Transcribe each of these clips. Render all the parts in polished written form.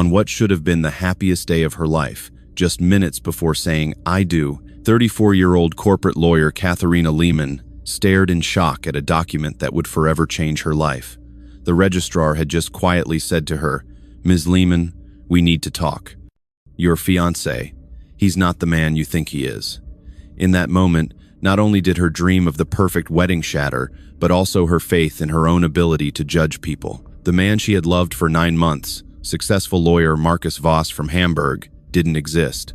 On what should have been the happiest day of her life, just minutes before saying, "I do," 34-year-old corporate lawyer Katharina Lehman stared in shock at a document that would forever change her life. The registrar had just quietly said to her, "Ms. Lehman, we need to talk. Your fiancé, he's not the man you think he is." In that moment, not only did her dream of the perfect wedding shatter, but also her faith in her own ability to judge people. The man she had loved for 9 months, successful lawyer Marcus Voss from Hamburg, didn't exist.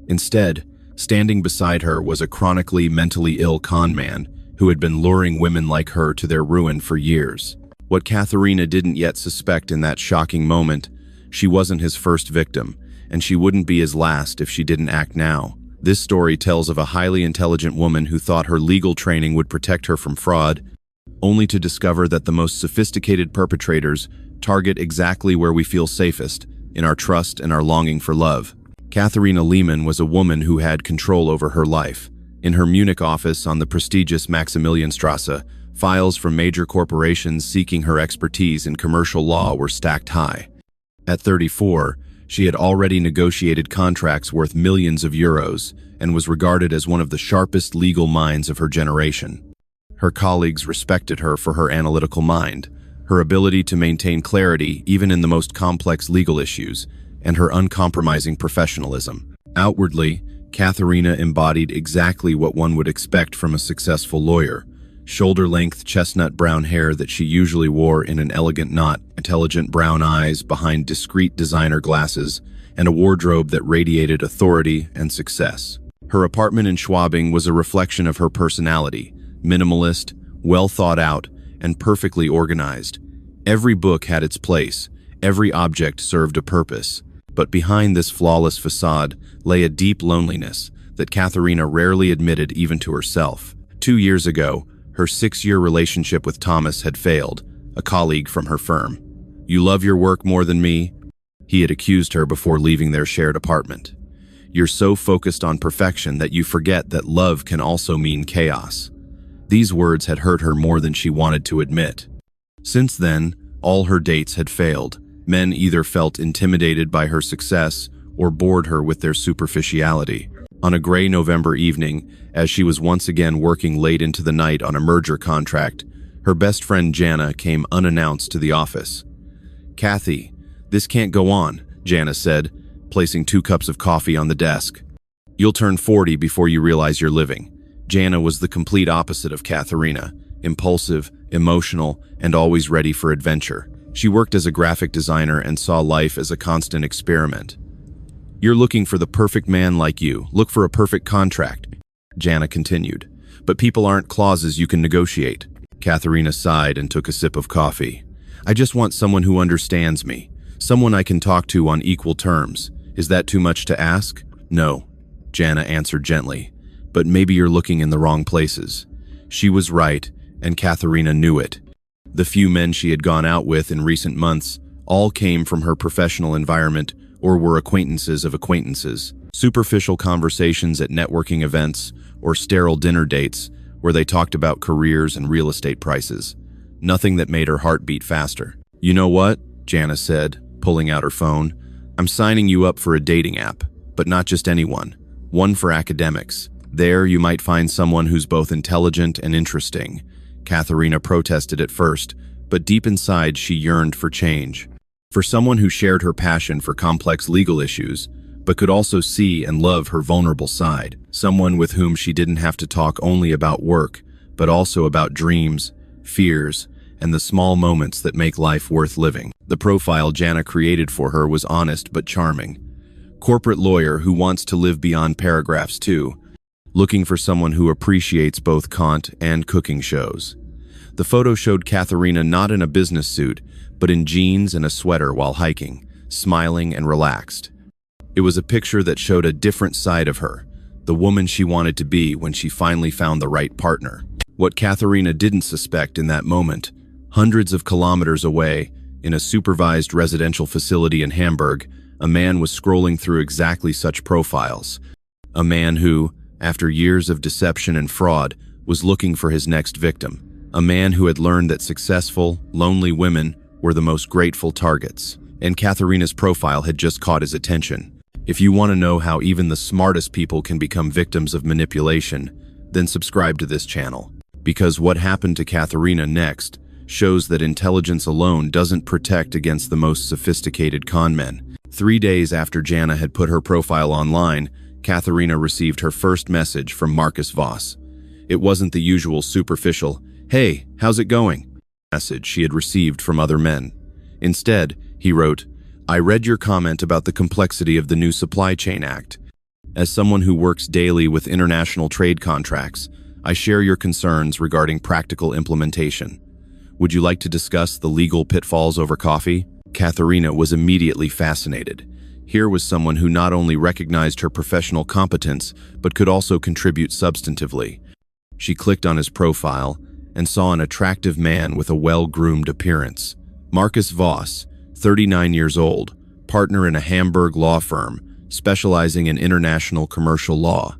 Instead, standing beside her was a chronically mentally ill con man who had been luring women like her to their ruin for years. What Katharina didn't yet suspect in that shocking moment, she wasn't his first victim, and she wouldn't be his last if she didn't act now. This story tells of a highly intelligent woman who thought her legal training would protect her from fraud, only to discover that the most sophisticated perpetrators target exactly where we feel safest, in our trust and our longing for love. Katharina Lehman was a woman who had control over her life. In her Munich office on the prestigious Maximilianstrasse, files from major corporations seeking her expertise in commercial law were stacked high. At 34, she had already negotiated contracts worth millions of euros and was regarded as one of the sharpest legal minds of her generation. Her colleagues respected her for her analytical mind, her ability to maintain clarity even in the most complex legal issues, and her uncompromising professionalism. Outwardly, Katharina embodied exactly what one would expect from a successful lawyer: shoulder-length chestnut brown hair that she usually wore in an elegant knot, intelligent brown eyes behind discreet designer glasses, and a wardrobe that radiated authority and success. Her apartment in Schwabing was a reflection of her personality: minimalist, well thought out, and perfectly organized. Every book had its place, every object served a purpose. But behind this flawless facade lay a deep loneliness that Katharina rarely admitted even to herself. 2 years ago, her 6-year relationship with Thomas had failed, a colleague from her firm. "You love your work more than me?" he had accused her before leaving their shared apartment. "You're so focused on perfection that you forget that love can also mean chaos." These words had hurt her more than she wanted to admit. Since then, all her dates had failed. Men either felt intimidated by her success or bored her with their superficiality. On a gray November evening, as she was once again working late into the night on a merger contract, her best friend Jana came unannounced to the office. "Kathy, this can't go on," Jana said, placing 2 cups of coffee on the desk. "You'll turn 40 before you realize you're living." Jana was the complete opposite of Katharina: impulsive, emotional, and always ready for adventure. She worked as a graphic designer and saw life as a constant experiment. "You're looking for the perfect man like you. Look for a perfect contract," Jana continued. "But people aren't clauses you can negotiate." Katharina sighed and took a sip of coffee. "I just want someone who understands me, someone I can talk to on equal terms. Is that too much to ask?" "No," Jana answered gently. "But maybe you're looking in the wrong places." She was right, and Katharina knew it. The few men she had gone out with in recent months all came from her professional environment or were acquaintances of acquaintances. Superficial conversations at networking events or sterile dinner dates where they talked about careers and real estate prices. Nothing that made her heart beat faster. "You know what?" Jana said, pulling out her phone. "I'm signing you up for a dating app, but not just anyone. One for academics. There you might find someone who's both intelligent and interesting." Katharina protested at first, but deep inside she yearned for change. For someone who shared her passion for complex legal issues, but could also see and love her vulnerable side. Someone with whom she didn't have to talk only about work, but also about dreams, fears, and the small moments that make life worth living. The profile Jana created for her was honest but charming. Corporate lawyer who wants to live beyond paragraphs too, looking for someone who appreciates both Kant and cooking shows. The photo showed Katharina not in a business suit, but in jeans and a sweater while hiking, smiling and relaxed. It was a picture that showed a different side of her, the woman she wanted to be when she finally found the right partner. What Katharina didn't suspect in that moment, hundreds of kilometers away, in a supervised residential facility in Hamburg, a man was scrolling through exactly such profiles. A man who, after years of deception and fraud, was looking for his next victim. A man who had learned that successful, lonely women were the most grateful targets. and Katharina's profile had just caught his attention. If you want to know how even the smartest people can become victims of manipulation, then subscribe to this channel. Because what happened to Katharina next shows that intelligence alone doesn't protect against the most sophisticated conmen. 3 days after Jana had put her profile online, Katharina received her first message from Marcus Voss. It wasn't the usual superficial, "Hey, how's it going?" message she had received from other men. Instead, he wrote, "I read your comment about the complexity of the new Supply Chain Act. As someone who works daily with international trade contracts, I share your concerns regarding practical implementation. Would you like to discuss the legal pitfalls over coffee?" Katharina was immediately fascinated. Here was someone who not only recognized her professional competence, but could also contribute substantively. She clicked on his profile and saw an attractive man with a well-groomed appearance. Marcus Voss, 39 years old, partner in a Hamburg law firm, specializing in international commercial law.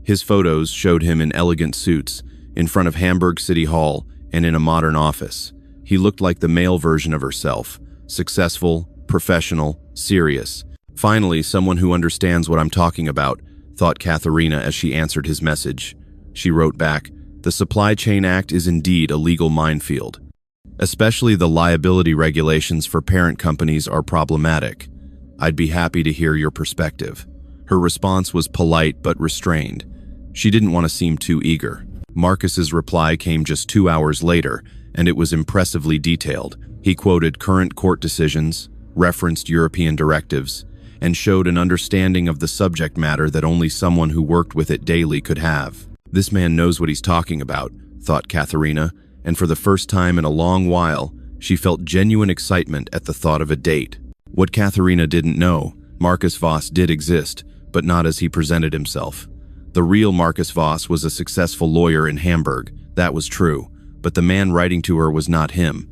His photos showed him in elegant suits, in front of Hamburg City Hall and in a modern office. He looked like the male version of herself, successful, professional, serious. Finally, someone who understands what I'm talking about, thought Katharina as she answered his message. She wrote back, "The Supply Chain Act is indeed a legal minefield. Especially the liability regulations for parent companies are problematic. I'd be happy to hear your perspective." Her response was polite but restrained. She didn't want to seem too eager. Marcus's reply came just 2 hours later, and it was impressively detailed. He quoted current court decisions, referenced European directives, and showed an understanding of the subject matter that only someone who worked with it daily could have. This man knows what he's talking about, thought Katharina, and for the first time in a long while, she felt genuine excitement at the thought of a date. What Katharina didn't know, Marcus Voss did exist, but not as he presented himself. The real Marcus Voss was a successful lawyer in Hamburg, that was true, but the man writing to her was not him.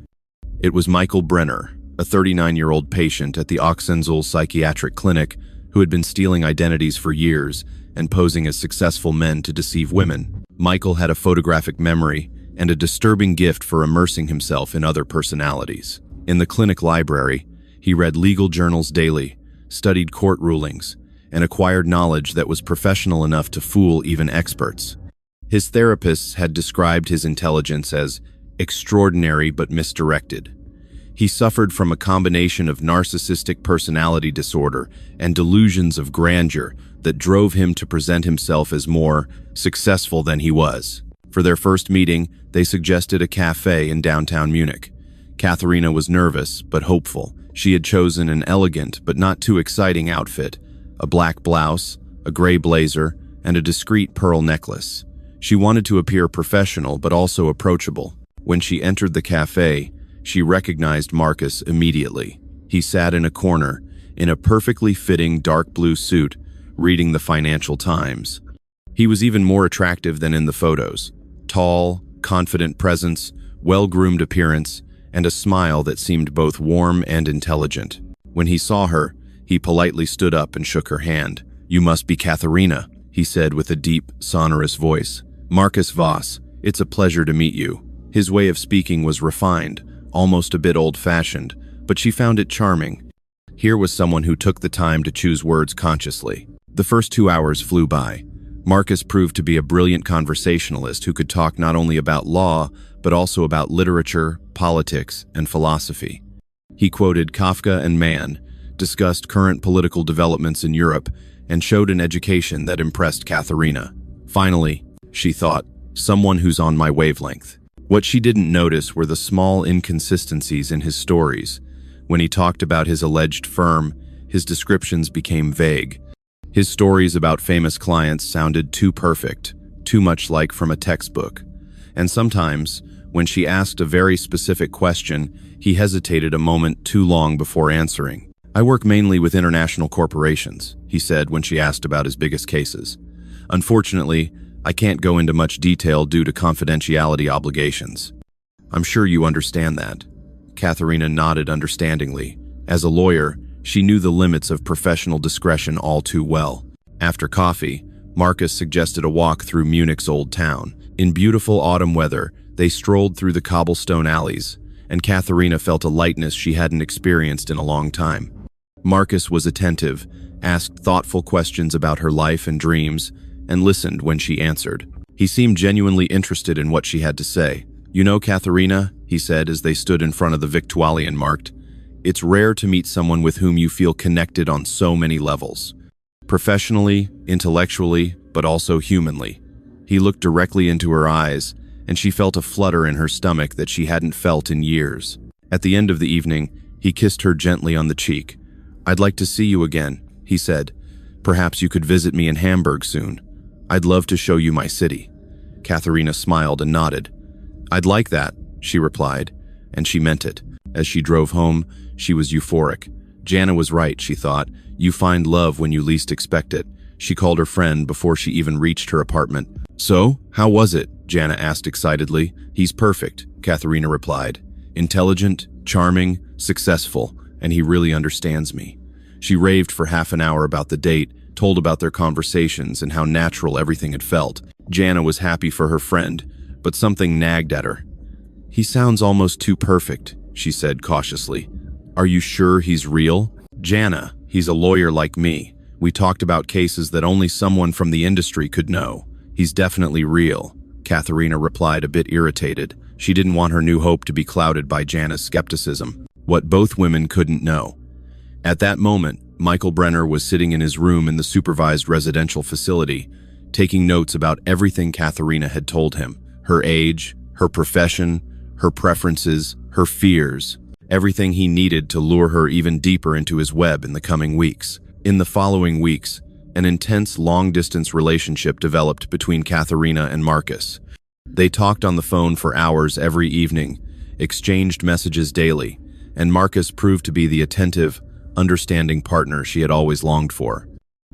It was Michael Brenner, a 39-year-old patient at the Ochsenzoll psychiatric clinic who had been stealing identities for years and posing as successful men to deceive women. Michael had a photographic memory and a disturbing gift for immersing himself in other personalities. In the clinic library, he read legal journals daily, studied court rulings, and acquired knowledge that was professional enough to fool even experts. His therapists had described his intelligence as extraordinary but misdirected. He suffered from a combination of narcissistic personality disorder and delusions of grandeur that drove him to present himself as more successful than he was. For their first meeting, they suggested a cafe in downtown Munich. Katharina was nervous but hopeful. She had chosen an elegant but not too exciting outfit, a black blouse, a gray blazer, and a discreet pearl necklace. She wanted to appear professional but also approachable. When she entered the cafe, she recognized Marcus immediately. He sat in a corner, in a perfectly fitting dark blue suit, reading the Financial Times. He was even more attractive than in the photos. Tall, confident presence, well-groomed appearance, and a smile that seemed both warm and intelligent. When he saw her, he politely stood up and shook her hand. "You must be Katharina," he said with a deep, sonorous voice. "Marcus Voss, it's a pleasure to meet you." His way of speaking was refined, almost a bit old-fashioned, but she found it charming. Here was someone who took the time to choose words consciously. The first 2 hours flew by. Marcus proved to be a brilliant conversationalist who could talk not only about law, but also about literature, politics, and philosophy. He quoted Kafka and Mann, discussed current political developments in Europe, and showed an education that impressed Katharina. Finally, she thought, someone who's on my wavelength. What she didn't notice were the small inconsistencies in his stories. When he talked about his alleged firm, his descriptions became vague. His stories about famous clients sounded too perfect, too much like from a textbook. And sometimes, when she asked a very specific question, he hesitated a moment too long before answering. "I work mainly with international corporations," he said when she asked about his biggest cases. "Unfortunately, I can't go into much detail due to confidentiality obligations." "I'm sure you understand that." Katharina nodded understandingly. As a lawyer, she knew the limits of professional discretion all too well. After coffee, Marcus suggested a walk through Munich's old town. In beautiful autumn weather, they strolled through the cobblestone alleys, and Katharina felt a lightness she hadn't experienced in a long time. Marcus was attentive, asked thoughtful questions about her life and dreams, and listened when she answered. He seemed genuinely interested in what she had to say. "You know, Katharina," he said as they stood in front of the Victualian marked, "it's rare to meet someone with whom you feel connected on so many levels. Professionally, intellectually, but also humanly." He looked directly into her eyes, and she felt a flutter in her stomach that she hadn't felt in years. At the end of the evening, he kissed her gently on the cheek. "I'd like to see you again," he said. "Perhaps you could visit me in Hamburg soon. I'd love to show you my city." Katharina smiled and nodded. "I'd like that," she replied, and she meant it. As she drove home, she was euphoric. Jana was right, she thought. You find love when you least expect it. She called her friend before she even reached her apartment. "So, how was it?" Jana asked excitedly. "He's perfect," Katharina replied. "Intelligent, charming, successful, and he really understands me." She raved for half an hour about the date, told about their conversations and how natural everything had felt. Jana was happy for her friend, but something nagged at her. "He sounds almost too perfect," she said cautiously. "Are you sure he's real?" "Jana, he's a lawyer like me. We talked about cases that only someone from the industry could know. He's definitely real," Katharina replied, a bit irritated. She didn't want her new hope to be clouded by Jana's skepticism. What both women couldn't know. At that moment, Michael Brenner was sitting in his room in the supervised residential facility, taking notes about everything Katharina had told him. Her age, her profession, her preferences, her fears. Everything he needed to lure her even deeper into his web in the coming weeks. In the following weeks, an intense long-distance relationship developed between Katharina and Marcus. They talked on the phone for hours every evening, exchanged messages daily, and Marcus proved to be the attentive, understanding partner she had always longed for.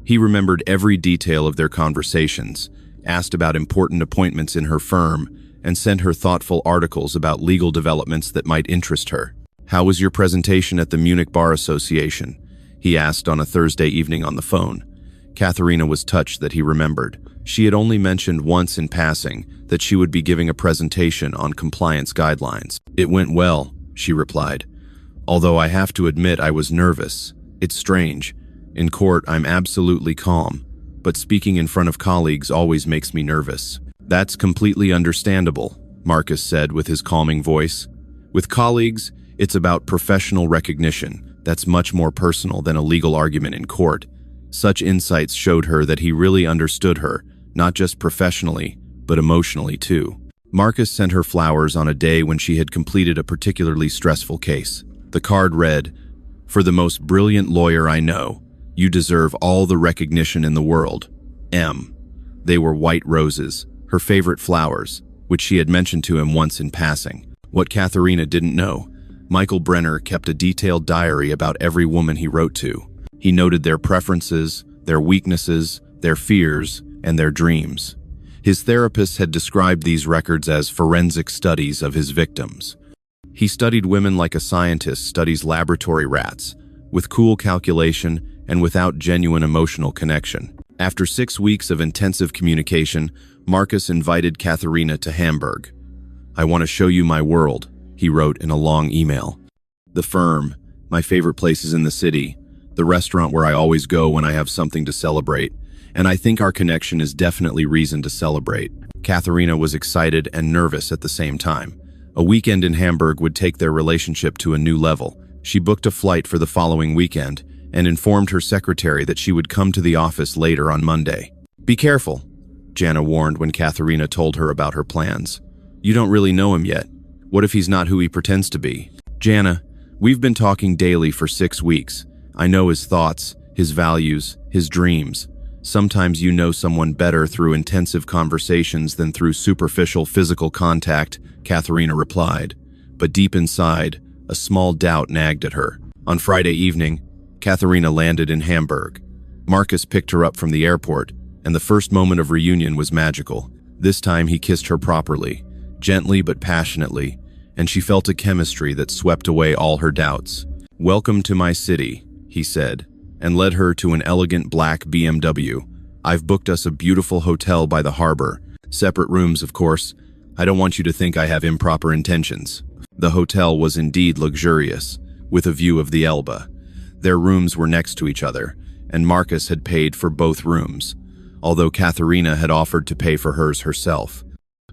He remembered every detail of their conversations, asked about important appointments in her firm, and sent her thoughtful articles about legal developments that might interest her. "How was your presentation at the Munich Bar Association?" he asked on a Thursday evening on the phone. Katharina was touched that he remembered. She had only mentioned once in passing that she would be giving a presentation on compliance guidelines. "It went well," she replied. "Although I have to admit I was nervous. It's strange. In court, I'm absolutely calm, but speaking in front of colleagues always makes me nervous." "That's completely understandable," Marcus said with his calming voice. "With colleagues, it's about professional recognition. That's much more personal than a legal argument in court." Such insights showed her that he really understood her, not just professionally, but emotionally too. Marcus sent her flowers on a day when she had completed a particularly stressful case. The card read, "For the most brilliant lawyer I know, you deserve all the recognition in the world. M." They were white roses, her favorite flowers, which she had mentioned to him once in passing. What Katharina didn't know, Michael Brenner kept a detailed diary about every woman he wrote to. He noted their preferences, their weaknesses, their fears, and their dreams. His therapist had described these records as forensic studies of his victims. He studied women like a scientist studies laboratory rats, with cool calculation and without genuine emotional connection. After 6 weeks of intensive communication, Marcus invited Katharina to Hamburg. "I want to show you my world," he wrote in a long email. "The firm, my favorite places in the city, the restaurant where I always go when I have something to celebrate, and I think our connection is definitely reason to celebrate." Katharina was excited and nervous at the same time. A weekend in Hamburg would take their relationship to a new level. She booked a flight for the following weekend and informed her secretary that she would come to the office later on Monday. "Be careful," Jana warned when Katharina told her about her plans. "You don't really know him yet. What if he's not who he pretends to be?" "Jana, we've been talking daily for 6 weeks. I know his thoughts, his values, his dreams. Sometimes you know someone better through intensive conversations than through superficial physical contact," Katharina replied. But deep inside, a small doubt nagged at her. On Friday evening, Katharina landed in Hamburg. Marcus picked her up from the airport, and the first moment of reunion was magical. This time he kissed her properly, gently but passionately, and she felt a chemistry that swept away all her doubts. "Welcome to my city," he said, and led her to an elegant black BMW. "I've booked us a beautiful hotel by the harbor. Separate rooms, of course. I don't want you to think I have improper intentions." The hotel was indeed luxurious, with a view of the Elbe. Their rooms were next to each other, and Marcus had paid for both rooms, although Katharina had offered to pay for hers herself.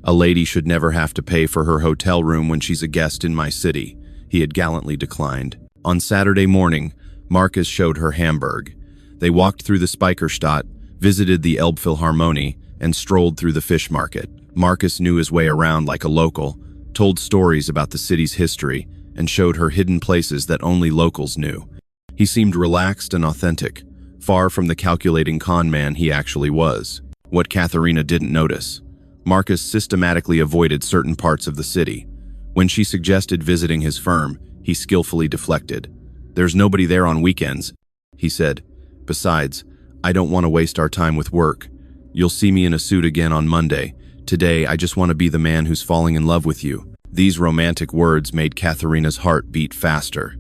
"A lady should never have to pay for her hotel room when she's a guest in my city," he had gallantly declined. On Saturday morning, Marcus showed her Hamburg. They walked through the Speicherstadt, visited the Elbphilharmonie, and strolled through the fish market. Marcus knew his way around like a local, told stories about the city's history, and showed her hidden places that only locals knew. He seemed relaxed and authentic, far from the calculating con man he actually was. What Katharina didn't notice: Marcus systematically avoided certain parts of the city. When she suggested visiting his firm, he skillfully deflected. "There's nobody there on weekends," he said. "Besides, I don't want to waste our time with work. You'll see me in a suit again on Monday. Today, I just want to be the man who's falling in love with you." These romantic words made Katharina's heart beat faster.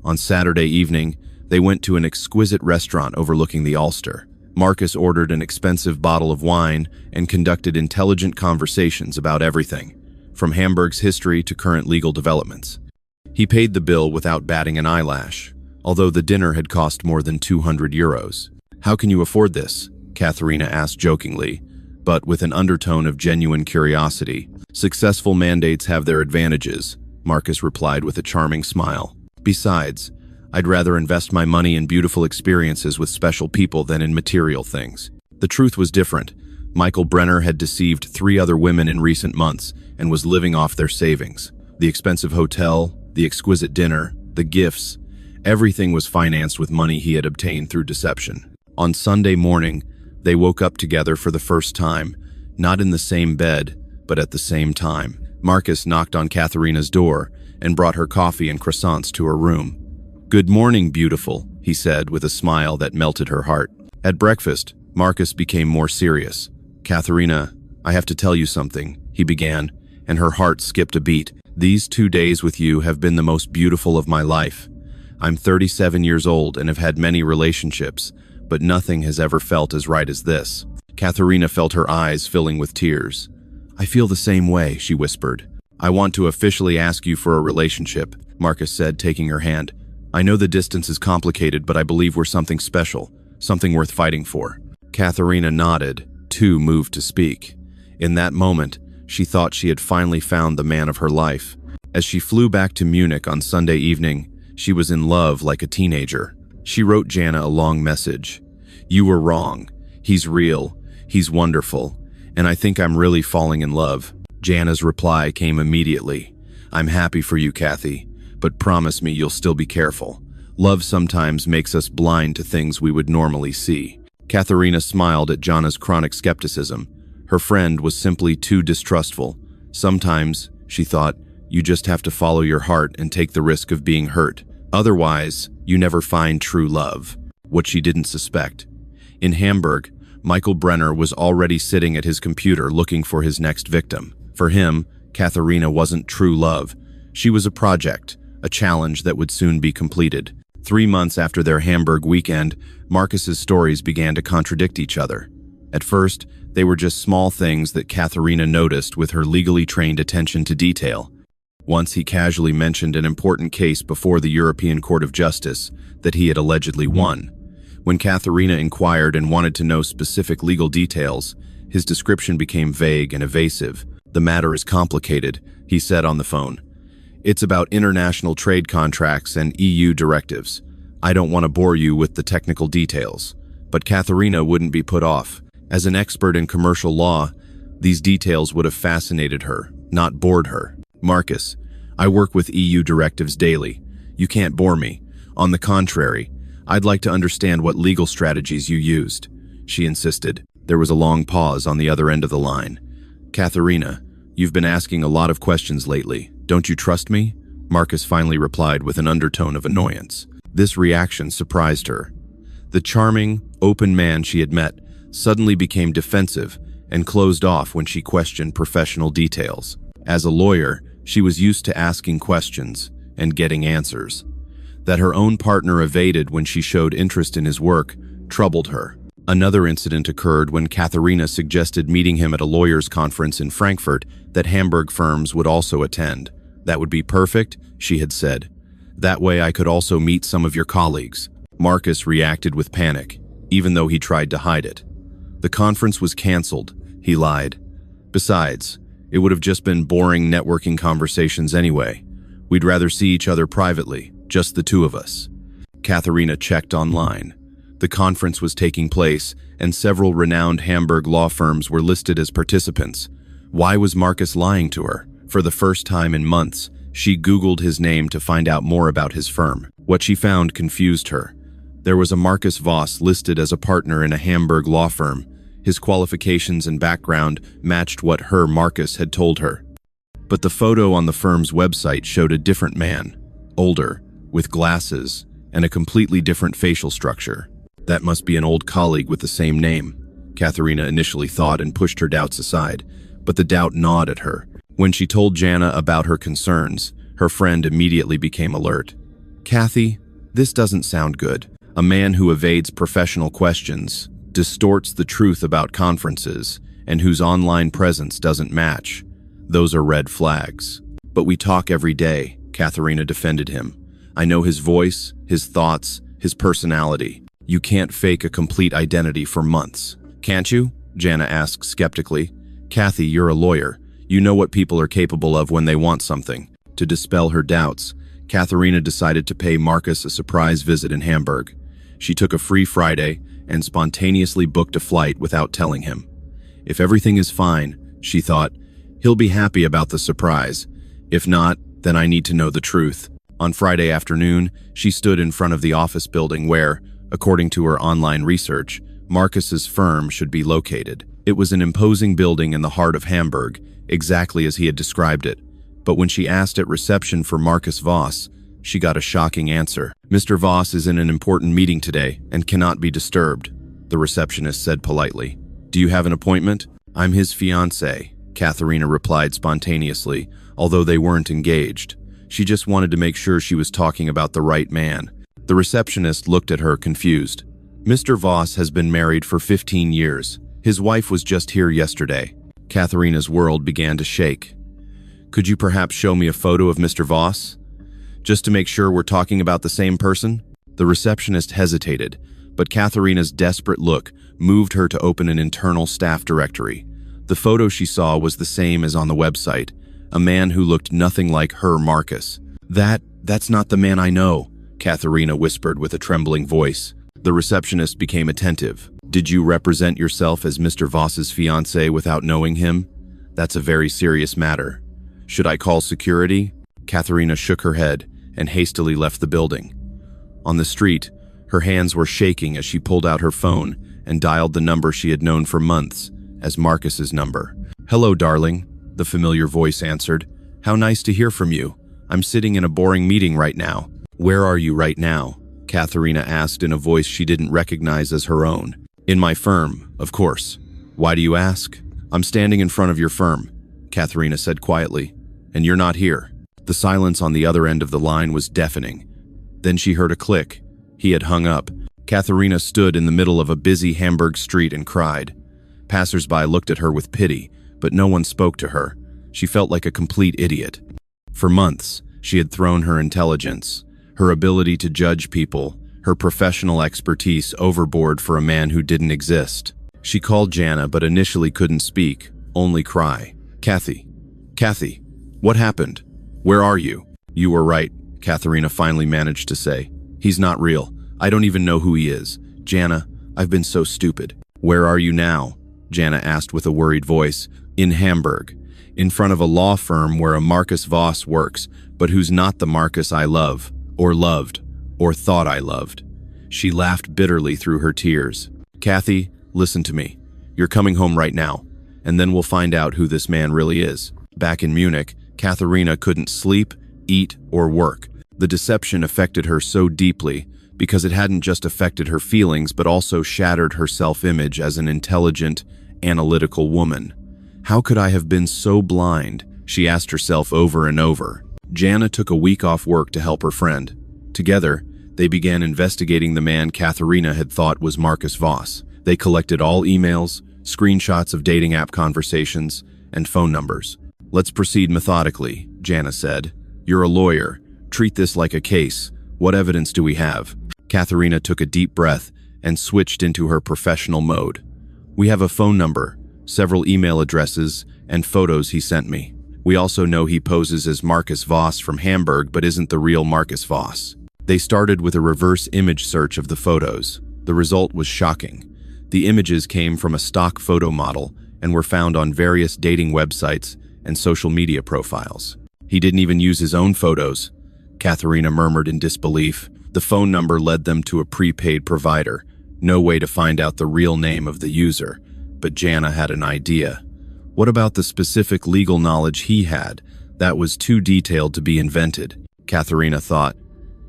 On Saturday evening, they went to an exquisite restaurant overlooking the Ulster. Marcus ordered an expensive bottle of wine and conducted intelligent conversations about everything, from Hamburg's history to current legal developments. He paid the bill without batting an eyelash, although the dinner had cost more than €200. "How can you afford this?" Katharina asked jokingly, but with an undertone of genuine curiosity. "Successful mandates have their advantages," Marcus replied with a charming smile. "Besides, I'd rather invest my money in beautiful experiences with special people than in material things." The truth was different. Michael Brenner had deceived 3 other women in recent months and was living off their savings. The expensive hotel, the exquisite dinner, the gifts, everything was financed with money he had obtained through deception. On Sunday morning, they woke up together for the first time, not in the same bed, but at the same time. Marcus knocked on Katharina's door and brought her coffee and croissants to her room. "Good morning, beautiful," he said with a smile that melted her heart. At breakfast, Marcus became more serious. "Katharina, I have to tell you something," he began, and her heart skipped a beat. "These 2 days with you have been the most beautiful of my life. I'm 37 years old and have had many relationships, but nothing has ever felt as right as this." Katharina felt her eyes filling with tears. "I feel the same way," she whispered. "I want to officially ask you for a relationship," Marcus said, taking her hand. "I know the distance is complicated, but I believe we're something special, something worth fighting for." Katharina nodded, too moved to speak. In that moment, she thought she had finally found the man of her life. As she flew back to Munich on Sunday evening, she was in love like a teenager. She wrote Jana a long message. "You were wrong. He's real. He's wonderful. And I think I'm really falling in love." Jana's reply came immediately. "I'm happy for you, Kathy, but promise me you'll still be careful. Love sometimes makes us blind to things we would normally see." Katharina smiled at Jana's chronic skepticism. Her friend was simply too distrustful. Sometimes, she thought, you just have to follow your heart and take the risk of being hurt. Otherwise, you never find true love. What she didn't suspect. In Hamburg, Michael Brenner was already sitting at his computer looking for his next victim. For him, Katharina wasn't true love. She was a project, a challenge that would soon be completed. 3 months after their Hamburg weekend, Marcus's stories began to contradict each other. At first, they were just small things that Katharina noticed with her legally trained attention to detail. Once he casually mentioned an important case before the European Court of Justice that he had allegedly won. When Katharina inquired and wanted to know specific legal details, his description became vague and evasive. "The matter is complicated," he said on the phone. "It's about international trade contracts and EU directives. I don't want to bore you with the technical details." But Katharina wouldn't be put off. As an expert in commercial law, these details would have fascinated her, not bored her. "Marcus, I work with EU directives daily. You can't bore me. On the contrary, I'd like to understand what legal strategies you used," she insisted. There was a long pause on the other end of the line. "Katharina, you've been asking a lot of questions lately. Don't you trust me?" Marcus finally replied with an undertone of annoyance. This reaction surprised her. The charming, open man she had met suddenly became defensive and closed off when she questioned professional details. As a lawyer, she was used to asking questions and getting answers. That her own partner evaded when she showed interest in his work troubled her. Another incident occurred when Katharina suggested meeting him at a lawyers' conference in Frankfurt that Hamburg firms would also attend. That would be perfect, she had said. That way I could also meet some of your colleagues. Marcus reacted with panic, even though he tried to hide it. The conference was canceled, he lied. Besides, it would have just been boring networking conversations anyway. We'd rather see each other privately, just the two of us. Katharina checked online. The conference was taking place, and several renowned Hamburg law firms were listed as participants. Why was Marcus lying to her? For the first time in months, she Googled his name to find out more about his firm. What she found confused her. There was a Marcus Voss listed as a partner in a Hamburg law firm. His qualifications and background matched what Marcus had told her. But the photo on the firm's website showed a different man, older, with glasses, and a completely different facial structure. That must be an old colleague with the same name, Katharina initially thought and pushed her doubts aside, but the doubt gnawed at her. When she told Jana about her concerns, her friend immediately became alert. Kathy, this doesn't sound good. A man who evades professional questions, distorts the truth about conferences, and whose online presence doesn't match. Those are red flags. But we talk every day, Katharina defended him. I know his voice, his thoughts, his personality. You can't fake a complete identity for months. Can't you? Jana asked skeptically. Kathy, you're a lawyer. You know what people are capable of when they want something. To dispel her doubts, Katharina decided to pay Marcus a surprise visit in Hamburg. She took a free Friday and spontaneously booked a flight without telling him. If everything is fine, she thought, he'll be happy about the surprise. If not, then I need to know the truth. On Friday afternoon, she stood in front of the office building where, according to her online research, Marcus's firm should be located. It was an imposing building in the heart of Hamburg, exactly as he had described it. But when she asked at reception for Marcus Voss, she got a shocking answer. Mr. Voss is in an important meeting today and cannot be disturbed, the receptionist said politely. Do you have an appointment? I'm his fiancée, Katharina replied spontaneously, although they weren't engaged. She just wanted to make sure she was talking about the right man. The receptionist looked at her confused. Mr. Voss has been married for 15 years. His wife was just here yesterday. Katharina's world began to shake. Could you perhaps show me a photo of Mr. Voss? Just to make sure we're talking about the same person? The receptionist hesitated, but Katharina's desperate look moved her to open an internal staff directory. The photo she saw was the same as on the website, a man who looked nothing like Marcus. That's not the man I know, Katharina whispered with a trembling voice. The receptionist became attentive. Did you represent yourself as Mr. Voss's fiancée without knowing him? That's a very serious matter. Should I call security? Katharina shook her head and hastily left the building. On the street, her hands were shaking as she pulled out her phone and dialed the number she had known for months as Marcus's number. Hello, darling, the familiar voice answered. How nice to hear from you. I'm sitting in a boring meeting right now. Where are you right now? Katharina asked in a voice she didn't recognize as her own. In my firm, of course. Why do you ask? I'm standing in front of your firm, Katharina said quietly. And you're not here. The silence on the other end of the line was deafening. Then she heard a click. He had hung up. Katharina stood in the middle of a busy Hamburg street and cried. Passers-by looked at her with pity, but no one spoke to her. She felt like a complete idiot. For months, she had thrown her intelligence, her ability to judge people, her professional expertise overboard for a man who didn't exist. She called Jana but initially couldn't speak, only cry. Kathy, what happened? Where are you? You were right, Katharina finally managed to say. He's not real. I don't even know who he is. Jana, I've been so stupid. Where are you now? Jana asked with a worried voice. In Hamburg, in front of a law firm where a Marcus Voss works, but who's not the Marcus I love, or loved, or thought I loved. She laughed bitterly through her tears. Kathy, listen to me. You're coming home right now, and then we'll find out who this man really is. Back in Munich, Katharina couldn't sleep, eat, or work. The deception affected her so deeply because it hadn't just affected her feelings but also shattered her self-image as an intelligent, analytical woman. How could I have been so blind? She asked herself over and over. Jana took a week off work to help her friend. Together, they began investigating the man Katharina had thought was Marcus Voss. They collected all emails, screenshots of dating app conversations, and phone numbers. Let's proceed methodically, Jana said. You're a lawyer. Treat this like a case. What evidence do we have? Katharina took a deep breath and switched into her professional mode. We have a phone number, several email addresses, and photos he sent me. We also know he poses as Marcus Voss from Hamburg but isn't the real Marcus Voss. They started with a reverse image search of the photos. The result was shocking. The images came from a stock photo model and were found on various dating websites and social media profiles. He didn't even use his own photos. Katharina murmured in disbelief. The phone number led them to a prepaid provider. No way to find out the real name of the user. But Jana had an idea. What about the specific legal knowledge he had? That was too detailed to be invented. Katharina thought,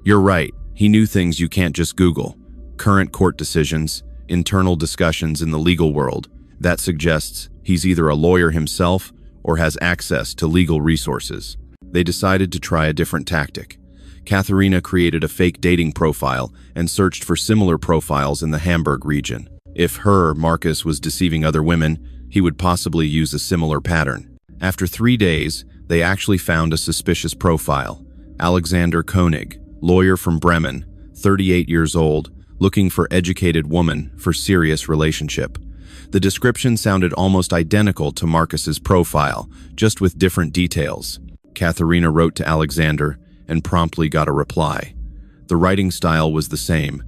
"You're right. He knew things you can't just Google. Current court decisions, internal discussions in the legal world. That suggests he's either a lawyer himself or has access to legal resources." They decided to try a different tactic. Katharina created a fake dating profile and searched for similar profiles in the Hamburg region. If Marcus was deceiving other women, he would possibly use a similar pattern. After 3 days, they actually found a suspicious profile. Alexander Koenig, lawyer from Bremen, 38 years old, looking for educated woman for serious relationship. The description sounded almost identical to Marcus's profile, just with different details. Katharina wrote to Alexander and promptly got a reply. The writing style was the same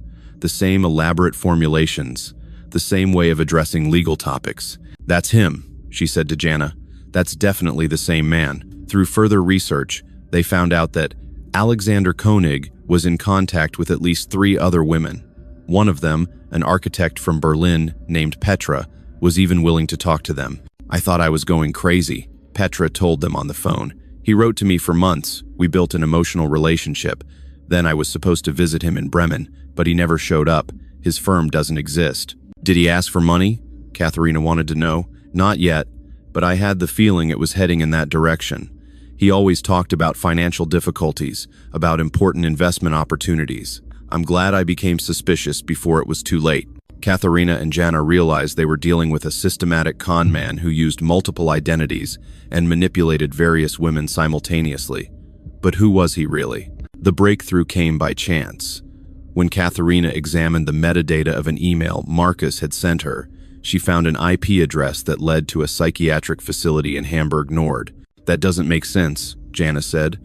elaborate formulations, the same way of addressing legal topics. "That's him," she said to Jana. "That's definitely the same man." Through further research, they found out that Alexander Koenig was in contact with at least 3 other women. One of them, an architect from Berlin named Petra, was even willing to talk to them. "I thought I was going crazy," Petra told them on the phone. "He wrote to me for months. We built an emotional relationship. Then I was supposed to visit him in Bremen, but he never showed up. His firm doesn't exist." "Did he ask for money?" Katharina wanted to know. "Not yet, but I had the feeling it was heading in that direction. He always talked about financial difficulties, about important investment opportunities. I'm glad I became suspicious before it was too late." Katharina and Jana realized they were dealing with a systematic con man who used multiple identities and manipulated various women simultaneously. But who was he really? The breakthrough came by chance. When Katharina examined the metadata of an email Marcus had sent her, she found an IP address that led to a psychiatric facility in Hamburg Nord. "That doesn't make sense," Jana said.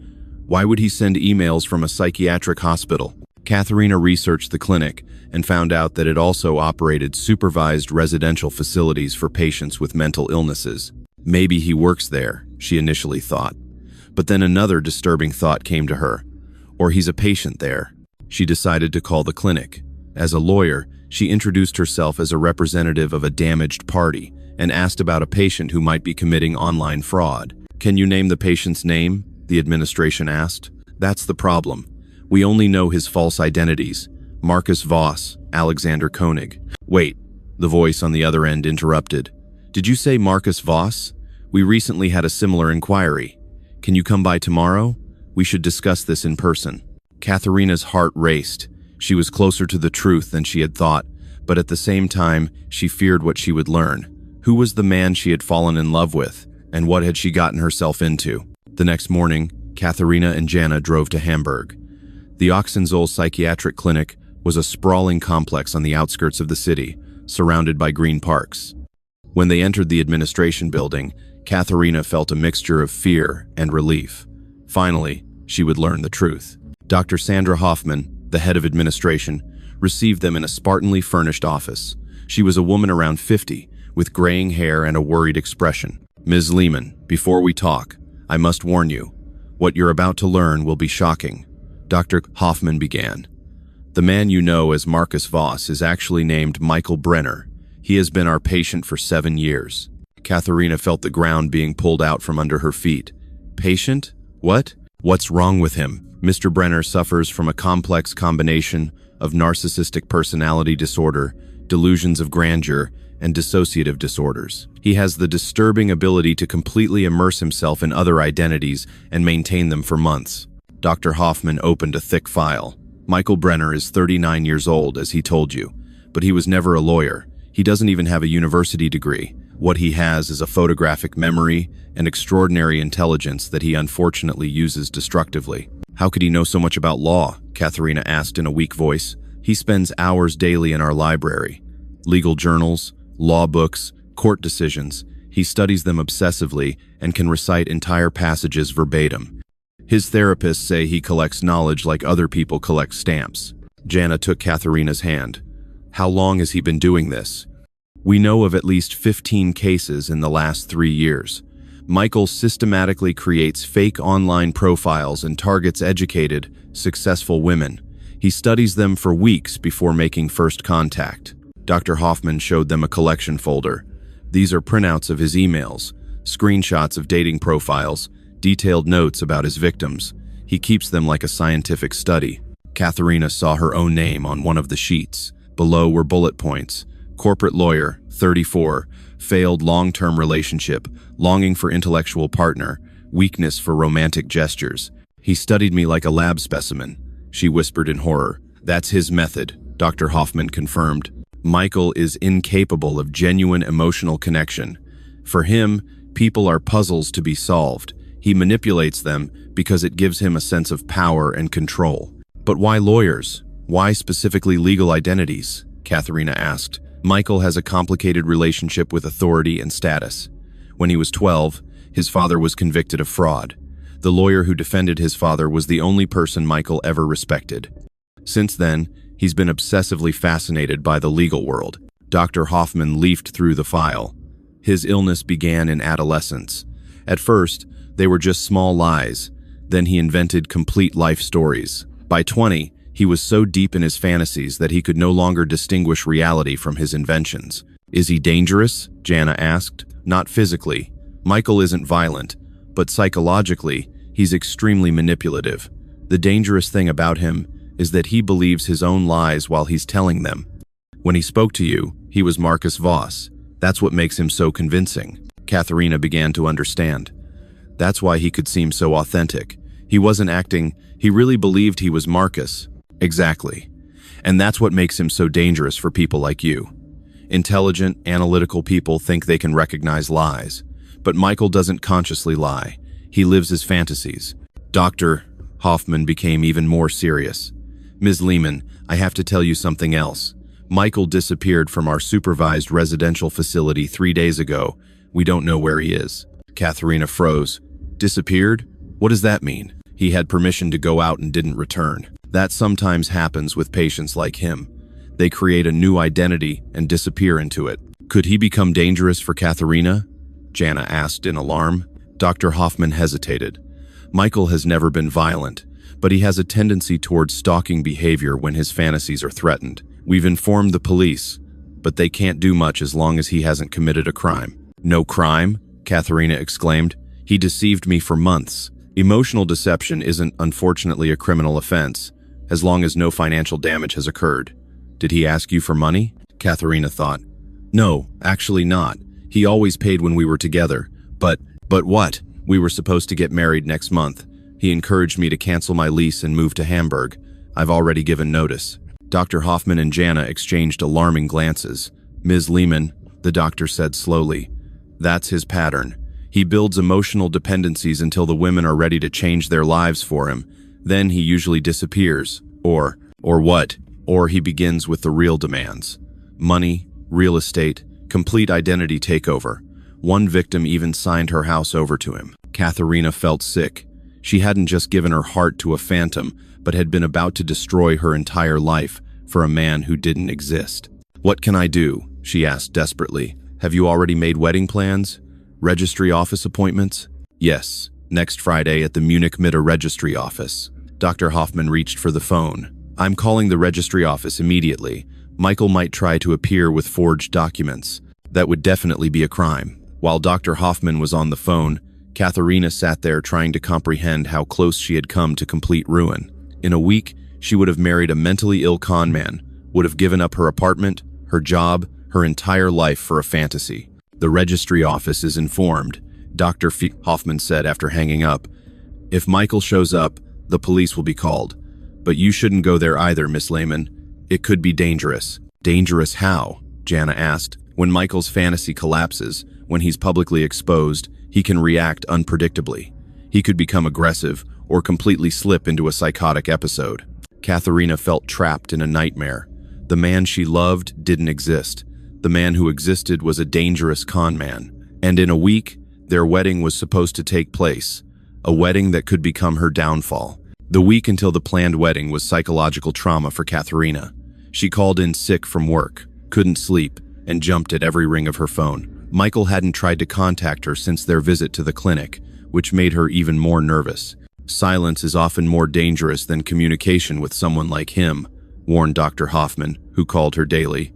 "Why would he send emails from a psychiatric hospital?" Katharina researched the clinic and found out that it also operated supervised residential facilities for patients with mental illnesses. Maybe he works there, she initially thought. But then another disturbing thought came to her. Or he's a patient there. She decided to call the clinic. As a lawyer, she introduced herself as a representative of a damaged party and asked about a patient who might be committing online fraud. "Can you name the patient's name?" the administration asked. "That's the problem. We only know his false identities. Marcus Voss, Alexander Koenig." "Wait," the voice on the other end interrupted. "Did you say Marcus Voss? We recently had a similar inquiry. Can you come by tomorrow? We should discuss this in person." Katharina's heart raced. She was closer to the truth than she had thought, but at the same time, she feared what she would learn. Who was the man she had fallen in love with, and what had she gotten herself into? The next morning, Katharina and Jana drove to Hamburg. The Ochsenzoll Psychiatric Clinic was a sprawling complex on the outskirts of the city, surrounded by green parks. When they entered the administration building, Katharina felt a mixture of fear and relief. Finally, she would learn the truth. Dr. Sandra Hoffman, the head of administration, received them in a spartanly furnished office. She was a woman around 50, with graying hair and a worried expression. "Ms. Lehman, before we talk, I must warn you. What you're about to learn will be shocking." Dr. Hoffman began. "The man you know as Marcus Voss is actually named Michael Brenner. He has been our patient for 7 years." Katharina felt the ground being pulled out from under her feet. "Patient? What? What's wrong with him?" "Mr. Brenner suffers from a complex combination of narcissistic personality disorder, delusions of grandeur, and dissociative disorders. He has the disturbing ability to completely immerse himself in other identities and maintain them for months." Dr. Hoffman opened a thick file. "Michael Brenner is 39 years old, as he told you, but he was never a lawyer. He doesn't even have a university degree. What he has is a photographic memory and extraordinary intelligence that he unfortunately uses destructively. How could he know so much about law? Katharina asked in a weak voice. He spends hours daily in our library. Legal journals, law books, court decisions. He studies them obsessively and can recite entire passages verbatim. His therapists say he collects knowledge like other people collect stamps. Jana took Katharina's hand. How long has he been doing this? We know of at least 15 cases in the last 3 years. Michael systematically creates fake online profiles and targets educated, successful women. He studies them for weeks before making first contact. Dr. Hoffman showed them a collection folder. These are printouts of his emails, screenshots of dating profiles, detailed notes about his victims. He keeps them like a scientific study. Katharina saw her own name on one of the sheets. Below were bullet points. Corporate lawyer, 34, failed long-term relationship, longing for intellectual partner, weakness for romantic gestures. He studied me like a lab specimen, she whispered in horror. That's his method, Dr. Hoffman confirmed. Michael is incapable of genuine emotional connection. For him, people are puzzles to be solved. He manipulates them because it gives him a sense of power and control. But why lawyers? Why specifically legal identities? Katharina asked. Michael has a complicated relationship with authority and status. When he was 12, his father was convicted of fraud. The lawyer who defended his father was the only person Michael ever respected. Since then, he's been obsessively fascinated by the legal world. Dr. Hoffman leafed through the file. His illness began in adolescence. At first, they were just small lies. Then he invented complete life stories. By 20, he was so deep in his fantasies that he could no longer distinguish reality from his inventions. Is he dangerous? Jana asked. Not physically. Michael isn't violent, but psychologically, he's extremely manipulative. The dangerous thing about him is that he believes his own lies while he's telling them. When he spoke to you, he was Marcus Voss. That's what makes him so convincing. Katharina began to understand. That's why he could seem so authentic. He wasn't acting, he really believed he was Marcus. Exactly. And that's what makes him so dangerous for people like you. Intelligent, analytical people think they can recognize lies. But Michael doesn't consciously lie. He lives his fantasies. Dr. Hoffman became even more serious. Ms. Lehman, I have to tell you something else. Michael disappeared from our supervised residential facility 3 days ago. We don't know where he is. Katharina froze. Disappeared? What does that mean? He had permission to go out and didn't return. That sometimes happens with patients like him. They create a new identity and disappear into it. Could he become dangerous for Katharina? Jana asked in alarm. Dr. Hoffman hesitated. Michael has never been violent, but he has a tendency towards stalking behavior when his fantasies are threatened. We've informed the police, but they can't do much as long as he hasn't committed a crime. No crime? Katharina exclaimed. He deceived me for months. Emotional deception isn't, unfortunately, a criminal offense, as long as no financial damage has occurred. Did he ask you for money? Katharina thought. No, actually not. He always paid when we were together. But what? We were supposed to get married next month. He encouraged me to cancel my lease and move to Hamburg. I've already given notice. Dr. Hoffman and Jana exchanged alarming glances. Ms. Lehman, the doctor said slowly. That's his pattern. He builds emotional dependencies until the women are ready to change their lives for him. Then he usually disappears. Or what? Or he begins with the real demands. Money, real estate, complete identity takeover. One victim even signed her house over to him. Katharina felt sick. She hadn't just given her heart to a phantom, but had been about to destroy her entire life for a man who didn't exist. What can I do? She asked desperately. Have you already made wedding plans? Registry office appointments? Yes, next Friday at the Munich Mitte registry office. Dr. Hoffman reached for the phone. I'm calling the registry office immediately. Michael might try to appear with forged documents. That would definitely be a crime. While Dr. Hoffman was on the phone, Katharina sat there trying to comprehend how close she had come to complete ruin. In a week, she would have married a mentally ill con man, would have given up her apartment, her job, her entire life for a fantasy. The registry office is informed, Dr. Hoffman said after hanging up. If Michael shows up, the police will be called. But you shouldn't go there either, Miss Lehman. It could be dangerous. Dangerous how? Jana asked. When Michael's fantasy collapses, when he's publicly exposed, he can react unpredictably. He could become aggressive or completely slip into a psychotic episode. Katharina felt trapped in a nightmare. The man she loved didn't exist. The man who existed was a dangerous con man. And in a week, their wedding was supposed to take place. A wedding that could become her downfall. The week until the planned wedding was psychological trauma for Katharina. She called in sick from work, couldn't sleep, and jumped at every ring of her phone. Michael hadn't tried to contact her since their visit to the clinic, which made her even more nervous. Silence is often more dangerous than communication with someone like him, warned Dr. Hoffman, who called her daily.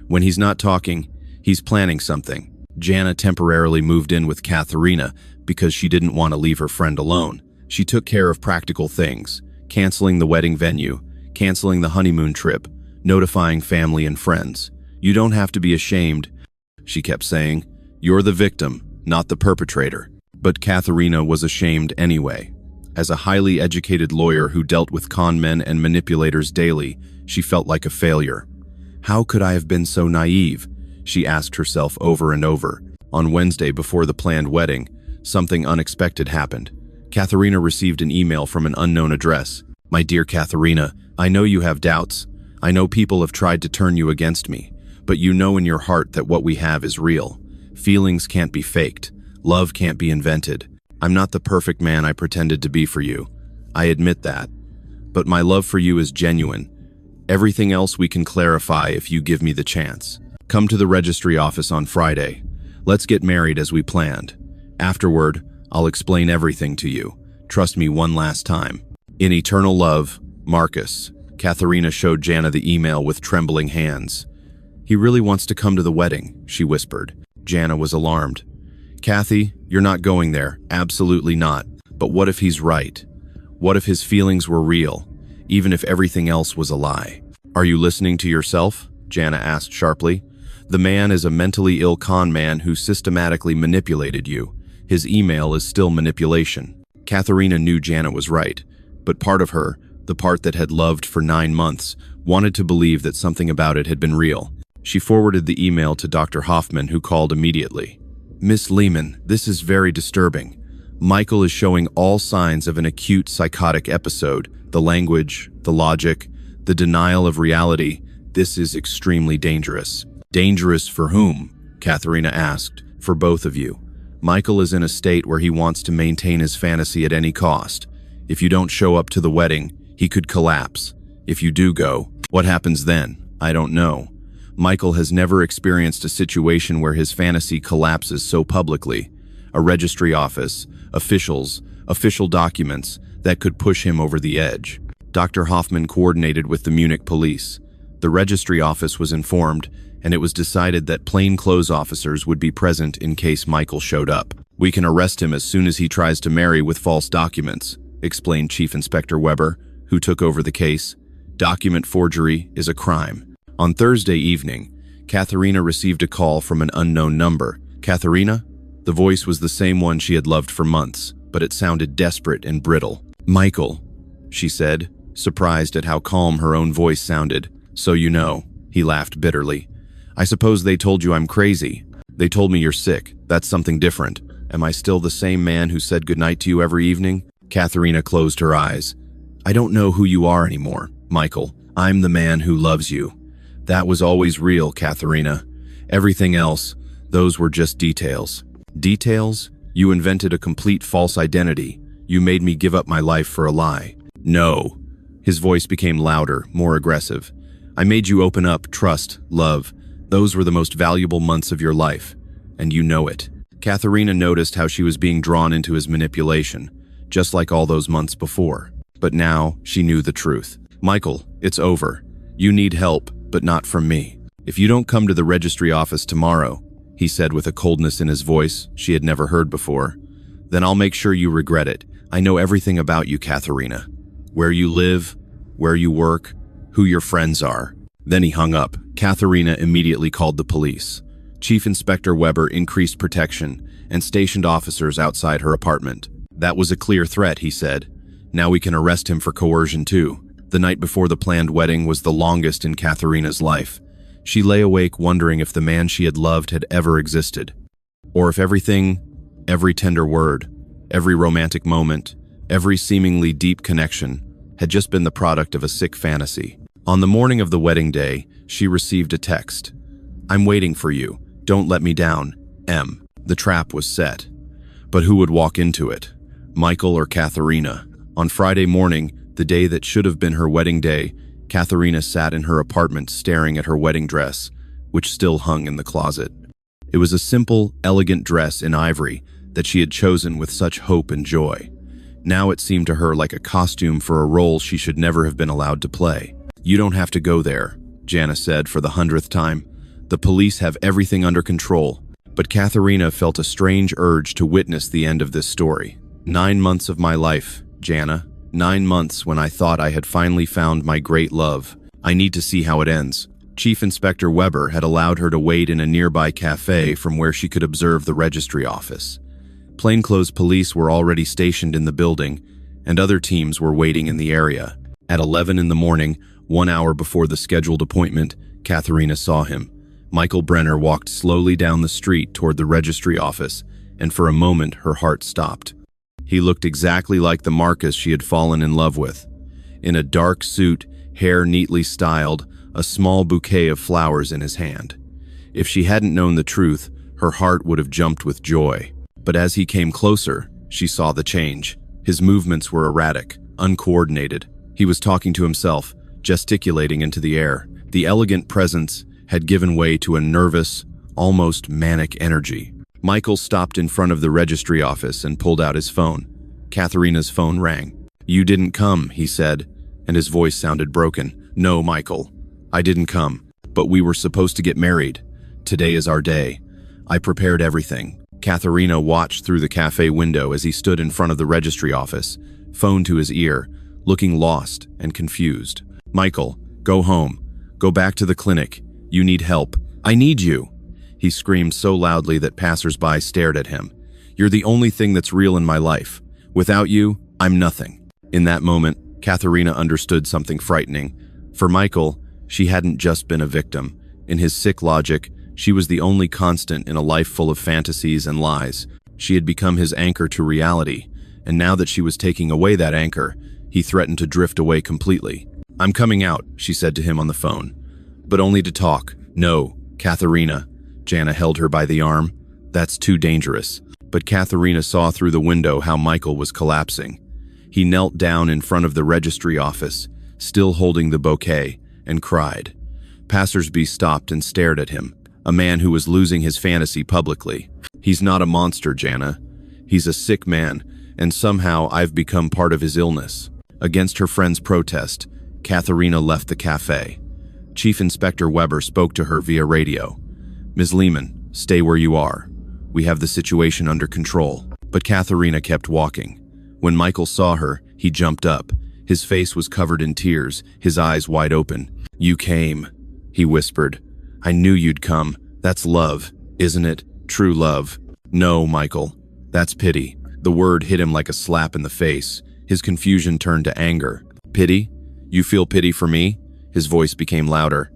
When he's not talking, he's planning something. Jana temporarily moved in with Katharina because she didn't want to leave her friend alone. She took care of practical things, canceling the wedding venue, canceling the honeymoon trip, notifying family and friends. "You don't have to be ashamed," she kept saying. "You're the victim, not the perpetrator." But Katharina was ashamed anyway. As a highly educated lawyer who dealt with con men and manipulators daily, she felt like a failure. How could I have been so naive? She asked herself over and over. On Wednesday before the planned wedding, something unexpected happened. Katharina received an email from an unknown address. "My dear Katharina, I know you have doubts. I know people have tried to turn you against me, but you know in your heart that what we have is real. Feelings can't be faked. Love can't be invented. I'm not the perfect man I pretended to be for you. I admit that. But my love for you is genuine. Everything else we can clarify if you give me the chance. Come to the registry office on Friday. Let's get married as we planned. Afterward, I'll explain everything to you. Trust me one last time. In eternal love, Marcus." Katharina showed Jana the email with trembling hands. "He really wants to come to the wedding," she whispered. Jana was alarmed. "Kathy, you're not going there. Absolutely not. But what if he's right? What if his feelings were real, even if everything else was a lie?" "Are you listening to yourself?" Jana asked sharply. "The man is a mentally ill con man who systematically manipulated you. His email is still manipulation." Katharina knew Jana was right, but part of her, the part that had loved for 9 months, wanted to believe that something about it had been real. She forwarded the email to Dr. Hoffman, who called immediately. "Miss Lehman, this is very disturbing. Michael is showing all signs of an acute psychotic episode. The language, the logic, the denial of reality. This is extremely dangerous." "Dangerous for whom?" Katharina asked. "For both of you. Michael is in a state where he wants to maintain his fantasy at any cost. If you don't show up to the wedding, he could collapse. If you do go, what happens then? I don't know. Michael has never experienced a situation where his fantasy collapses so publicly. A registry office, officials, official documents that could push him over the edge." Dr. Hoffman coordinated with the Munich police. The registry office was informed, and it was decided that plainclothes officers would be present in case Michael showed up. "We can arrest him as soon as he tries to marry with false documents," explained Chief Inspector Weber, who took over the case. "Document forgery is a crime." On Thursday evening, Katharina received a call from an unknown number. "Katharina?" The voice was the same one she had loved for months, but it sounded desperate and brittle. "Michael," she said, surprised at how calm her own voice sounded. "So you know," he laughed bitterly. "I suppose they told you I'm crazy. They told me you're sick. That's something different. Am I still the same man who said goodnight to you every evening?" Katharina closed her eyes. "I don't know who you are anymore, Michael. I'm the man who loves you. That was always real, Katharina. Everything else, those were just details." "Details? You invented a complete false identity. You made me give up my life for a lie." "No." His voice became louder, more aggressive. "I made you open up, trust, love. Those were the most valuable months of your life, and you know it." Katharina noticed how she was being drawn into his manipulation, just like all those months before. But now she knew the truth. "Michael, it's over. You need help, but not from me. If you don't come to the registry office tomorrow," he said with a coldness in his voice she had never heard before, "then I'll make sure you regret it. I know everything about you, Katharina. Where you live, where you work, who your friends are." Then he hung up. Katharina immediately called the police. Chief Inspector Weber increased protection and stationed officers outside her apartment. "That was a clear threat," he said. "Now we can arrest him for coercion too." The night before the planned wedding was the longest in Katharina's life. She lay awake wondering if the man she had loved had ever existed, or if everything, every tender word, every romantic moment, every seemingly deep connection had just been the product of a sick fantasy. On the morning of the wedding day, she received a text. "I'm waiting for you. Don't let me down. M." The trap was set. But who would walk into it? Michael or Katharina? On Friday morning, the day that should have been her wedding day, Katharina sat in her apartment staring at her wedding dress, which still hung in the closet. It was a simple, elegant dress in ivory that she had chosen with such hope and joy. Now it seemed to her like a costume for a role she should never have been allowed to play. "You don't have to go there," Jana said for the 100th time. "The police have everything under control." But Katharina felt a strange urge to witness the end of this story. 9 months of my life, Jana. 9 months when I thought I had finally found my great love. I need to see how it ends. Chief Inspector Weber had allowed her to wait in a nearby cafe from where she could observe the registry office. Plainclothes police were already stationed in the building, and other teams were waiting in the area. At 11 in the morning, 1 hour before the scheduled appointment, Katharina saw him. Michael Brenner walked slowly down the street toward the registry office, and for a moment her heart stopped. He looked exactly like the Marcus she had fallen in love with. In a dark suit, hair neatly styled, a small bouquet of flowers in his hand. If she hadn't known the truth, her heart would have jumped with joy. But as he came closer, she saw the change. His movements were erratic, uncoordinated. He was talking to himself, gesticulating into the air. The elegant presence had given way to a nervous, almost manic energy. Michael stopped in front of the registry office and pulled out his phone. Katharina's phone rang. "You didn't come," he said, and his voice sounded broken. "No, Michael, I didn't come, but we were supposed to get married. Today is our day. I prepared everything." Katharina watched through the cafe window as he stood in front of the registry office, phone to his ear, looking lost and confused. "Michael, go home. Go back to the clinic. You need help. I need you." He screamed so loudly that passers-by stared at him. "You're the only thing that's real in my life. Without you, I'm nothing." In that moment, Katharina understood something frightening. For Michael, she hadn't just been a victim. In his sick logic, she was the only constant in a life full of fantasies and lies. She had become his anchor to reality, and now that she was taking away that anchor, he threatened to drift away completely. "I'm coming out," she said to him on the phone. "But only to talk." "No, Katharina." Jana held her by the arm. "That's too dangerous." But Katharina saw through the window how Michael was collapsing. He knelt down in front of the registry office, still holding the bouquet, and cried. Passers-by stopped and stared at him, a man who was losing his fantasy publicly. "He's not a monster, Jana. He's a sick man, and somehow I've become part of his illness." Against her friend's protest, Katharina left the cafe. Chief Inspector Weber spoke to her via radio. "Ms. Lehman, stay where you are. We have the situation under control." But Katharina kept walking. When Michael saw her, he jumped up. His face was covered in tears, his eyes wide open. "You came," he whispered. "I knew you'd come. That's love, isn't it? True love." "No, Michael. That's pity." The word hit him like a slap in the face. His confusion turned to anger. "Pity? You feel pity for me?" His voice became louder.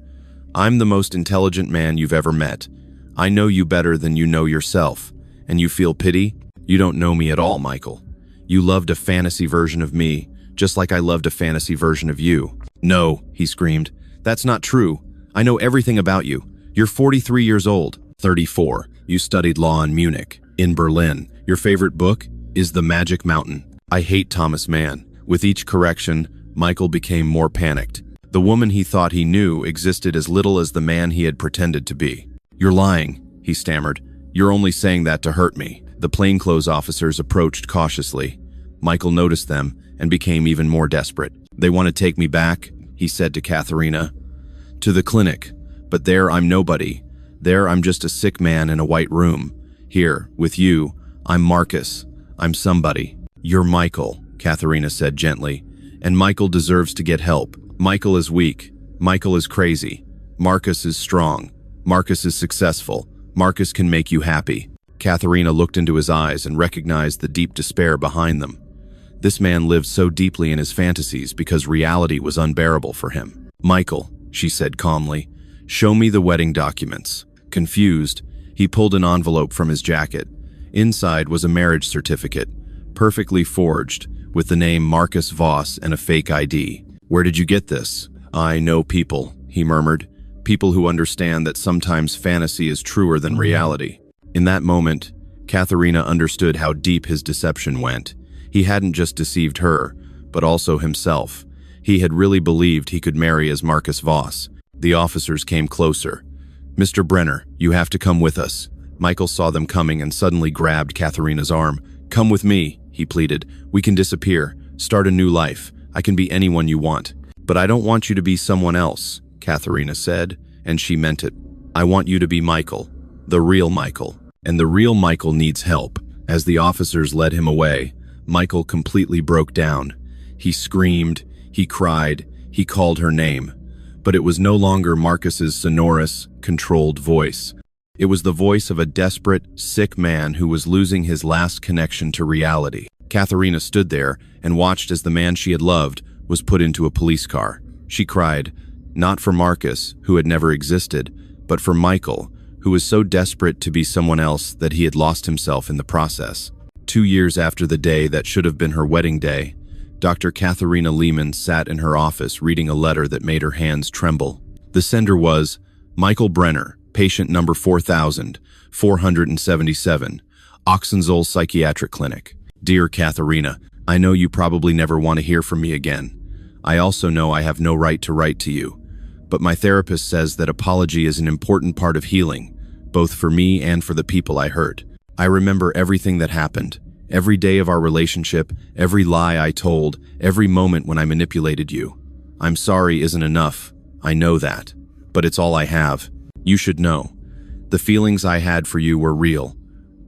"I'm the most intelligent man you've ever met. I know you better than you know yourself. And you feel pity? You don't know me at all, Michael. You loved a fantasy version of me, just like I loved a fantasy version of you." "No," he screamed. "That's not true. I know everything about you. You're 43 years old. 34. You studied law in Munich. In Berlin. Your favorite book is The Magic Mountain. I hate Thomas Mann." With each correction, Michael became more panicked. The woman he thought he knew existed as little as the man he had pretended to be. "You're lying," he stammered. "You're only saying that to hurt me." The plainclothes officers approached cautiously. Michael noticed them and became even more desperate. "They want to take me back," he said to Katharina. "To the clinic. But there I'm nobody. There I'm just a sick man in a white room. Here, with you, I'm Marcus. I'm somebody." "You're Michael," Katharina said gently. "And Michael deserves to get help. Michael is weak. Michael is crazy. Marcus is strong. Marcus is successful. Marcus can make you happy." Katharina looked into his eyes and recognized the deep despair behind them. This man lived so deeply in his fantasies because reality was unbearable for him. "Michael," she said calmly, "Show me the wedding documents." Confused, he pulled an envelope from his jacket. Inside was a marriage certificate, perfectly forged, with the name Marcus Voss and a fake ID. "Where did you get this?" "I know people," he murmured. "People who understand that sometimes fantasy is truer than reality." In that moment, Katharina understood how deep his deception went. He hadn't just deceived her, but also himself. He had really believed he could marry as Marcus Voss. The officers came closer. "Mr. Brenner, you have to come with us." Michael saw them coming and suddenly grabbed Katharina's arm. "Come with me," he pleaded. "We can disappear, start a new life. I can be anyone you want." "But I don't want you to be someone else," Katharina said, and she meant it. "I want you to be Michael, the real Michael. And the real Michael needs help." As the officers led him away, Michael completely broke down. He screamed, he cried, he called her name. But it was no longer Marcus's sonorous, controlled voice. It was the voice of a desperate, sick man who was losing his last connection to reality. Katharina stood there and watched as the man she had loved was put into a police car. She cried, not for Marcus, who had never existed, but for Michael, who was so desperate to be someone else that he had lost himself in the process. 2 years after the day that should have been her wedding day, Dr. Katharina Lehman sat in her office reading a letter that made her hands tremble. The sender was Michael Brenner, patient number 4477, Oxenzoll Psychiatric Clinic. Dear Katharina, I know you probably never want to hear from me again. I also know I have no right to write to you. But my therapist says that apology is an important part of healing, both for me and for the people I hurt. I remember everything that happened, every day of our relationship, every lie I told, every moment when I manipulated you. I'm sorry isn't enough, I know that, but it's all I have. You should know. The feelings I had for you were real.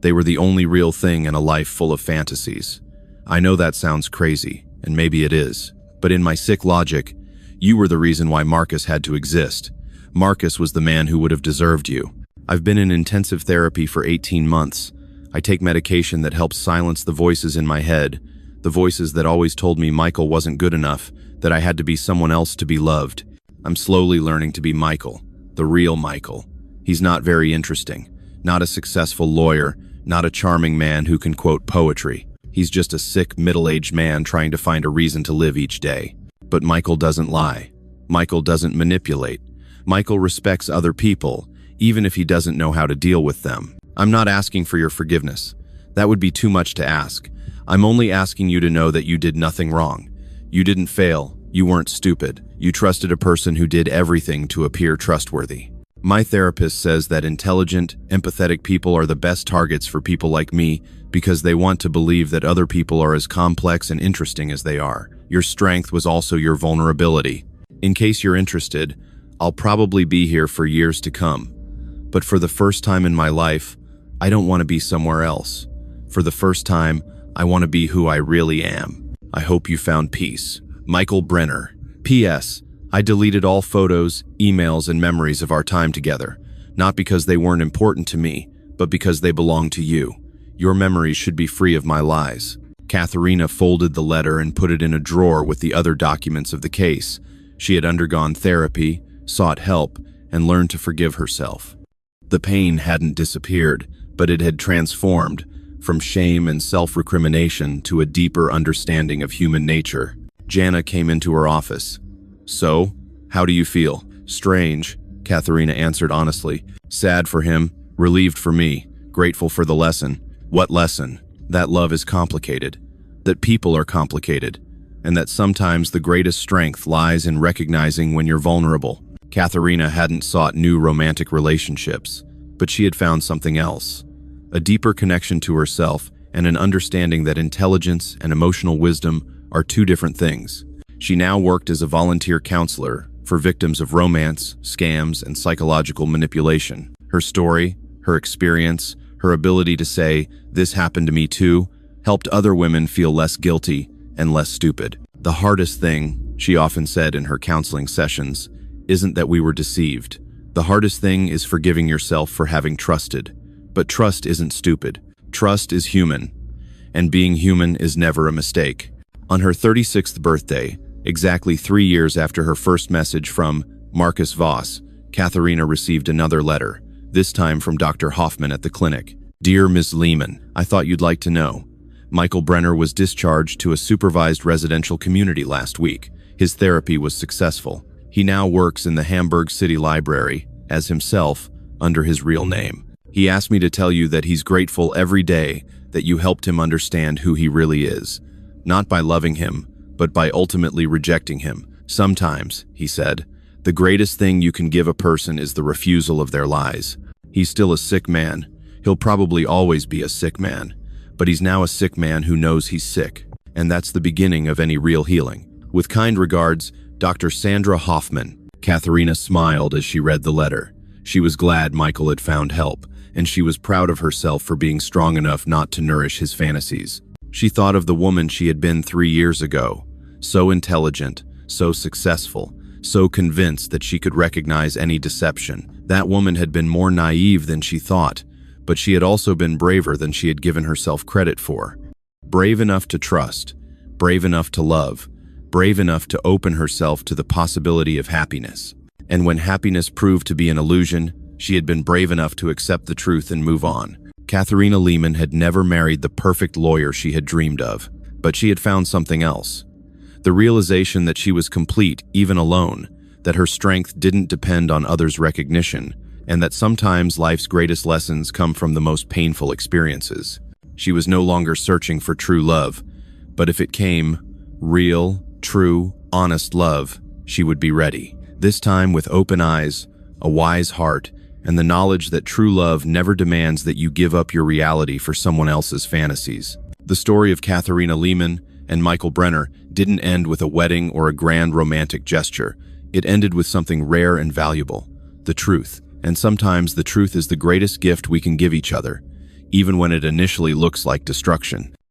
They were the only real thing in a life full of fantasies. I know that sounds crazy, and maybe it is, but in my sick logic, you were the reason why Marcus had to exist. Marcus was the man who would have deserved you. I've been in intensive therapy for 18 months. I take medication that helps silence the voices in my head, the voices that always told me Michael wasn't good enough, that I had to be someone else to be loved. I'm slowly learning to be Michael, the real Michael. He's not very interesting, not a successful lawyer, not a charming man who can quote poetry. He's just a sick, middle-aged man trying to find a reason to live each day. But Michael doesn't lie. Michael doesn't manipulate. Michael respects other people, even if he doesn't know how to deal with them. I'm not asking for your forgiveness. That would be too much to ask. I'm only asking you to know that you did nothing wrong. You didn't fail. You weren't stupid. You trusted a person who did everything to appear trustworthy. My therapist says that intelligent, empathetic people are the best targets for people like me because they want to believe that other people are as complex and interesting as they are. Your strength was also your vulnerability. In case you're interested, I'll probably be here for years to come. But for the first time in my life, I don't want to be somewhere else. For the first time, I want to be who I really am. I hope you found peace. Michael Brenner. P.S. I deleted all photos, emails, and memories of our time together, not because they weren't important to me, but because they belong to you. Your memories should be free of my lies. Katharina folded the letter and put it in a drawer with the other documents of the case. She had undergone therapy, sought help, and learned to forgive herself. The pain hadn't disappeared, but it had transformed from shame and self-recrimination to a deeper understanding of human nature. Jana came into her office. So, how do you feel? Strange, Katharina answered honestly. Sad for him, relieved for me, grateful for the lesson. What lesson? That love is complicated, that people are complicated, and that sometimes the greatest strength lies in recognizing when you're vulnerable. Katharina hadn't sought new romantic relationships, but she had found something else. A deeper connection to herself and an understanding that intelligence and emotional wisdom are two different things. She now worked as a volunteer counselor for victims of romance, scams, and psychological manipulation. Her story, her experience, her ability to say, "This happened to me too," helped other women feel less guilty and less stupid. The hardest thing, she often said in her counseling sessions, isn't that we were deceived. The hardest thing is forgiving yourself for having trusted. But trust isn't stupid. Trust is human. And being human is never a mistake. On her 36th birthday, exactly 3 years after her first message from Marcus Voss, Katharina received another letter, this time from Dr. Hoffman at the clinic. Dear Ms. Lehman, I thought you'd like to know. Michael Brenner was discharged to a supervised residential community last week. His therapy was successful. He now works in the Hamburg City Library, as himself, under his real name. He asked me to tell you that he's grateful every day that you helped him understand who he really is, not by loving him, but by ultimately rejecting him. Sometimes, he said, the greatest thing you can give a person is the refusal of their lies. He's still a sick man. He'll probably always be a sick man, but he's now a sick man who knows he's sick, and that's the beginning of any real healing. With kind regards, Dr. Sandra Hoffman. Katharina smiled as she read the letter. She was glad Michael had found help, and she was proud of herself for being strong enough not to nourish his fantasies. She thought of the woman she had been 3 years ago, so intelligent, so successful, so convinced that she could recognize any deception. That woman had been more naive than she thought, but she had also been braver than she had given herself credit for. Brave enough to trust, brave enough to love, brave enough to open herself to the possibility of happiness. And when happiness proved to be an illusion, she had been brave enough to accept the truth and move on. Katharina Lehman had never married the perfect lawyer she had dreamed of, but she had found something else. The realization that she was complete, even alone, that her strength didn't depend on others' recognition, and that sometimes life's greatest lessons come from the most painful experiences. She was no longer searching for true love, but if it came, real, true, honest love, she would be ready. This time with open eyes, a wise heart, and the knowledge that true love never demands that you give up your reality for someone else's fantasies. The story of Katharina Lehman and Michael Brenner didn't end with a wedding or a grand romantic gesture. It ended with something rare and valuable, the truth. And sometimes the truth is the greatest gift we can give each other, even when it initially looks like destruction.